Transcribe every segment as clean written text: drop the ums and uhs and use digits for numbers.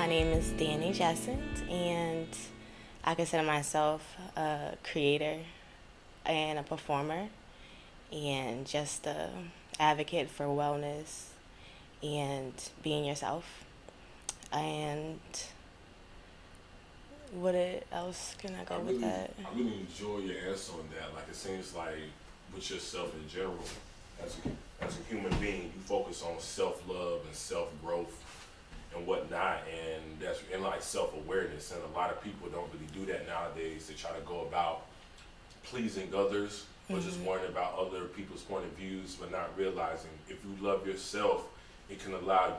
My name is Dani Jessant, and I consider myself a creator and a performer, and just a advocate for wellness and being yourself. And else can I go with that? I really enjoy your answer on that. Like, it seems like with yourself in general, as a human being, you focus on self love and self growth and whatnot, and that's and like self awareness. And a lot of people don't really do that nowadays. They try to go about pleasing others, or just worrying about other people's point of views, but not realizing if you love yourself, it can allow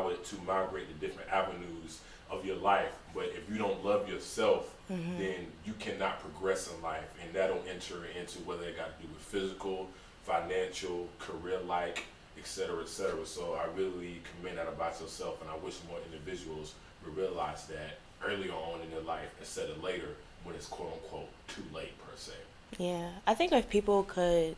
it to migrate to different avenues of your life. But if you don't love yourself, then you cannot progress in life, and that'll enter into whether it got to do with physical, financial, career-like, etc., etc. So I really commend that about yourself, and I wish more individuals would realize that earlier on in their life instead of later when it's quote unquote too late per se. Yeah, I think if people could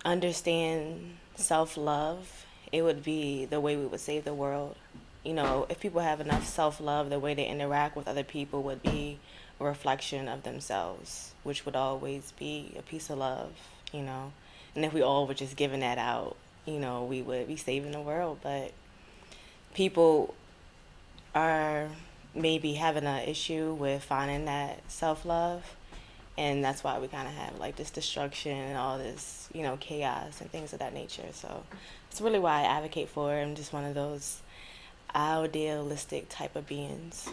understand self-love, it would be the way we would save the world. If people have enough self-love, the way they interact with other people would be a reflection of themselves, which would always be a piece of love. And if we all were just giving that out, we would be saving the world. But people are maybe having an issue with finding that self-love, and that's why we kind of have like this destruction and all this chaos and things of that nature. So it's really why I advocate for it. I'm just one of those idealistic type of beings.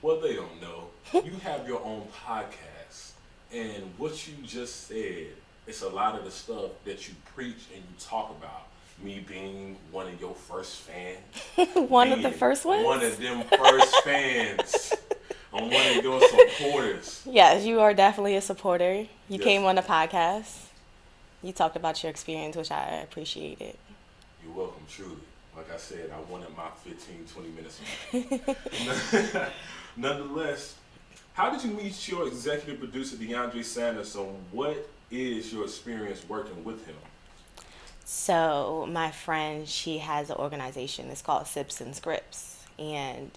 Well, they don't know. You have your own podcast, and what you just said, it's a lot of the stuff that you preach and you talk about. Me being one of your first fans. One of the first ones? One of them first fans. I'm one of your supporters. Yes, you are definitely a supporter. You Yes. came on the podcast. You talked about your experience, which I appreciated. You're welcome, truly. Like I said, I wanted my 15, 20 minutes. Nonetheless, how did you meet your executive producer, DeAndre Sanders? So what is your experience working with him? So my friend, she has an organization. It's called Sips and Scripts. And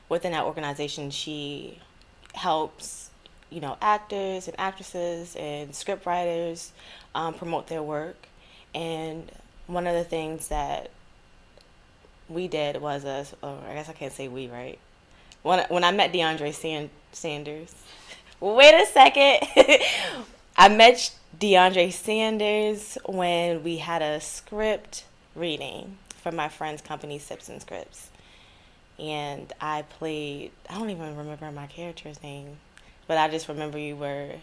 within that organization, she helps, actors and actresses and script writers promote their work. And one of the things that we did was, or I guess I can't say we, right? When I met DeAndre Sanders, wait a second. I met DeAndre Sanders when we had a script reading for my friend's company, Sips and Scripts. And I don't even remember my character's name, but I just remember you were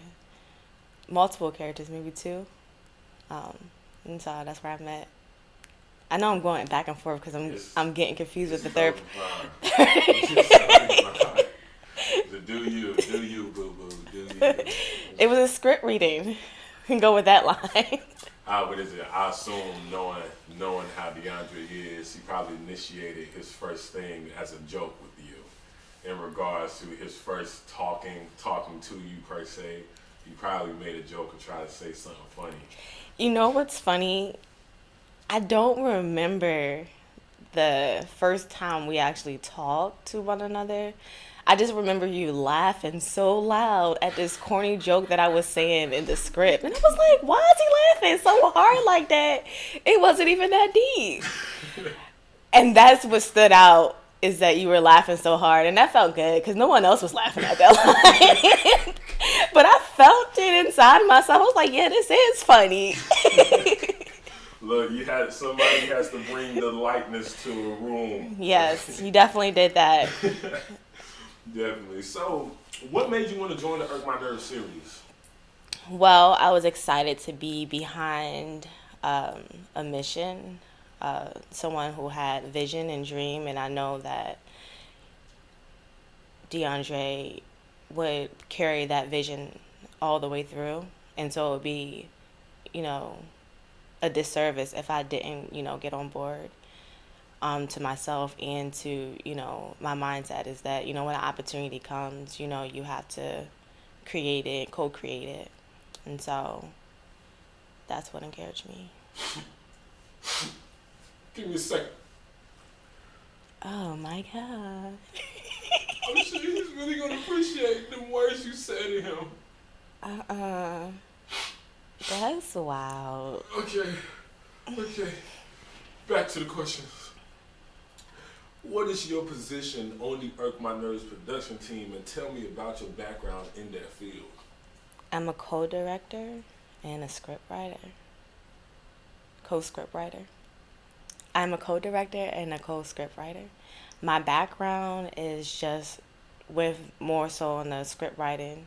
multiple characters, maybe two. And so that's where I met. I know I'm going back and forth because I'm getting confused with the third. Do you, boo boo, do you? It was a script reading. Go with that line. What is it? I assume knowing how DeAndre is, he probably initiated his first thing as a joke with you, in regards to his first talking to you per se. He probably made a joke or tried to say something funny. You know what's funny? I don't remember the first time we actually talked to one another. I just remember you laughing so loud at this corny joke that I was saying in the script. And I was like, why is he laughing so hard like that? It wasn't even that deep. And that's what stood out, is that you were laughing so hard. And that felt good because no one else was laughing at that line. But I felt it inside myself. I was like, yeah, this is funny. Look, somebody has to bring the lightness to a room. Yes, you definitely did that. Definitely. So, what made you want to join the Urk My Nerves series? Well, I was excited to be behind a mission, someone who had vision and dream, and I know that DeAndre would carry that vision all the way through, and so it would be, a disservice if I didn't, get on board. To myself and to, my mindset is that, when an opportunity comes, you have to create it, co-create it. And so that's what encouraged me. Give me a second. Oh my God. I'm sure he's really gonna appreciate the words you said to him. Uh-uh. That's wild. Okay, okay. Back to the questions. What is your position on the Urk My Nerves production team, and tell me about your background in that field? I'm a co-director and a scriptwriter, co-scriptwriter. I'm a co-director and a co-scriptwriter. My background is just with more so on the script writing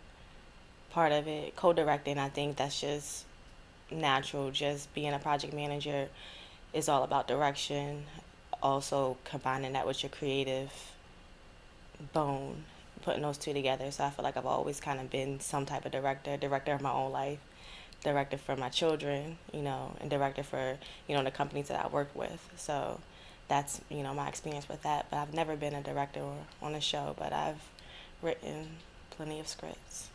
part of it. Co-directing, I think that's just natural. Just being a project manager is all about direction. Also combining that with your creative bone, putting those two together. So I feel like I've always kind of been some type of director of my own life, director for my children, and director for, the companies that I work with. So that's, my experience with that. But I've never been a director on a show, but I've written plenty of scripts.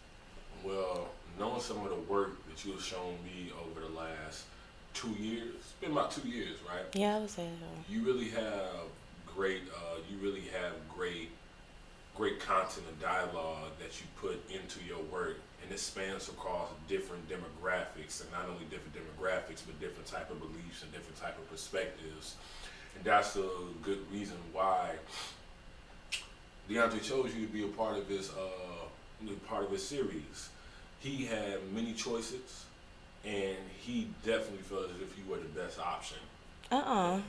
Well, knowing some of the work that you have shown me over the last 2 years, it's been about 2 years, right? Yeah, I would say You really have great, great content and dialogue that you put into your work, and it spans across different demographics, and not only different demographics, but different type of beliefs and different type of perspectives. And that's a good reason why DeAndre chose you to be a part of his series. He had many choices, and he definitely felt as if you were the best option. so. Uh-uh.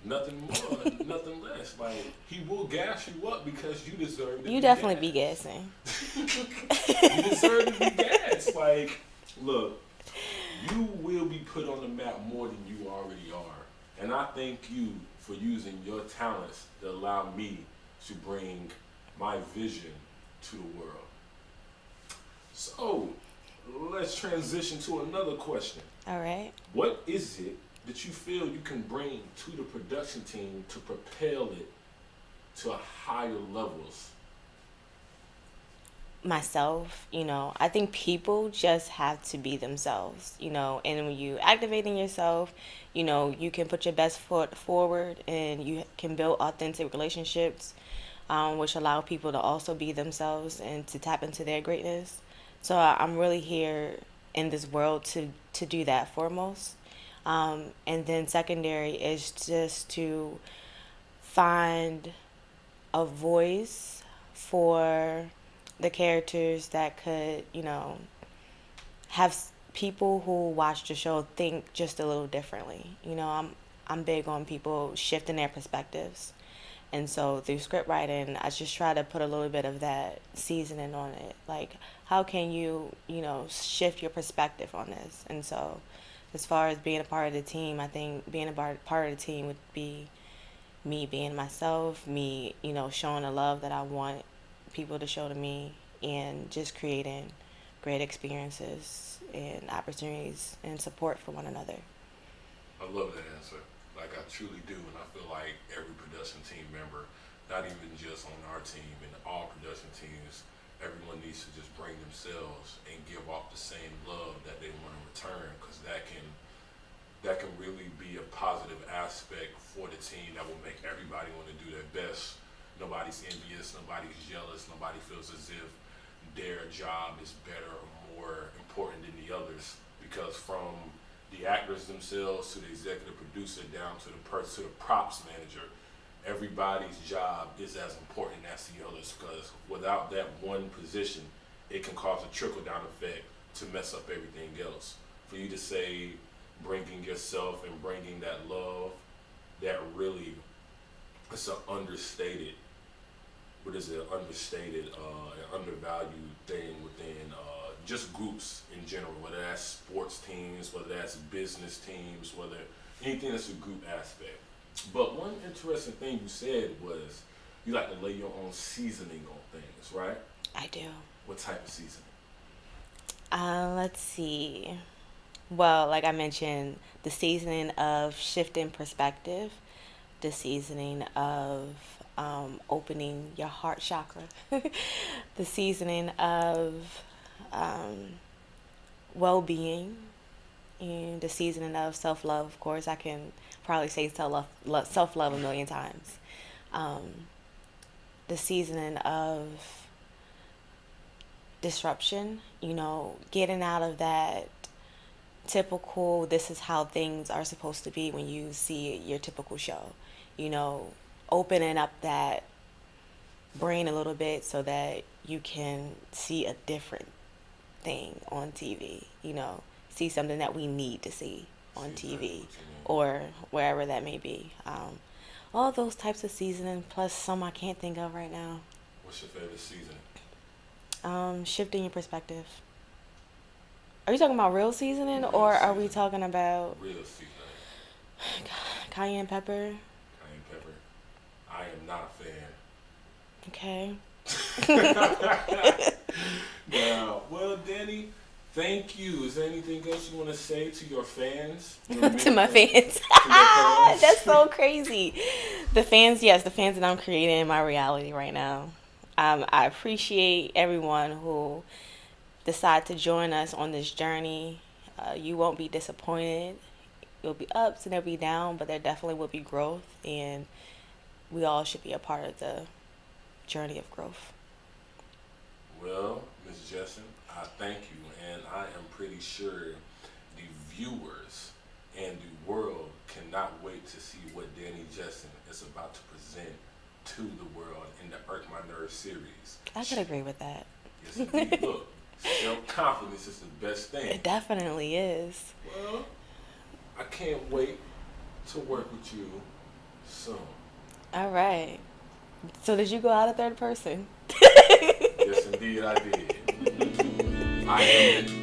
Nothing more, nothing less. Like, he will gas you up because you deserve to You be definitely be gassed. guessing. You deserve to be gassed. Like, look, you will be put on the map more than you already are. And I thank you for using your talents to allow me to bring my vision to the world. So, let's transition to another question. All right. What is it that you feel you can bring to the production team to propel it to higher levels? Myself, I think people just have to be themselves, and when you activating yourself, you can put your best foot forward and you can build authentic relationships, which allow people to also be themselves and to tap into their greatness. So I'm really here in this world to do that foremost. And then secondary is just to find a voice for the characters that could, have people who watch the show think just a little differently. I'm big on people shifting their perspectives. And so through script writing, I just try to put a little bit of that seasoning on it. Like, how can you, shift your perspective on this? And so as far as being a part of the team, I think being a part of the team would be me being myself, me, showing the love that I want people to show to me, and just creating great experiences and opportunities and support for one another. I love that answer. Like, I truly do, and I feel like every production team member, not even just on our team, in all production teams, everyone needs to just bring themselves and give off the same love that they want to return, because that can really be a positive aspect for the team that will make everybody want to do their best. Nobody's envious, nobody's jealous, nobody feels as if their job is better or more important than the others, because from the actors themselves to the executive producer down to the props manager, everybody's job is as important as the others, because without that one position, it can cause a trickle down effect to mess up everything else. For you to say bringing yourself and bringing that love, that really, it's an understated, an undervalued thing within just groups in general, whether that's sports teams, whether that's business teams, whether anything that's a group aspect. But one interesting thing you said was you like to lay your own seasoning on things, right? I do. What type of seasoning? Let's see. Well, like I mentioned, the seasoning of shifting perspective, the seasoning of opening your heart chakra, the seasoning of well being, and the seasoning of self love. Of course, I can probably say self love a million times. the seasoning of disruption, getting out of that typical, this is how things are supposed to be when you see your typical show, opening up that brain a little bit so that you can see a different thing on TV, see something that we need to see on TV or wherever that may be. All those types of seasoning, plus some I can't think of right now. What's your favorite seasoning? Shifting your perspective. Are you talking about real seasoning, or are we talking about real seasoning? Cayenne pepper. Cayenne pepper. I am not a fan. Okay. Now, well, Dani, thank you. Is there anything else you want to say to your fans? To my fans. That's so crazy. The fans, yes, the fans that I'm creating in my reality right now. I appreciate everyone who decide to join us on this journey. You won't be disappointed. There'll be ups and there'll be downs, but there definitely will be growth, and we all should be a part of the journey of growth. Well, Ms. Jessant, I thank you, and I am pretty sure the viewers and the world cannot wait to see what Dani Jessant is about to present to the world in the Urk My Nerves series. I could agree with that. Yes, indeed. Look, self-confidence is the best thing. It definitely is. Well, I can't wait to work with you soon. All right. So did you go out a third person? Yes, indeed, I did. I am it.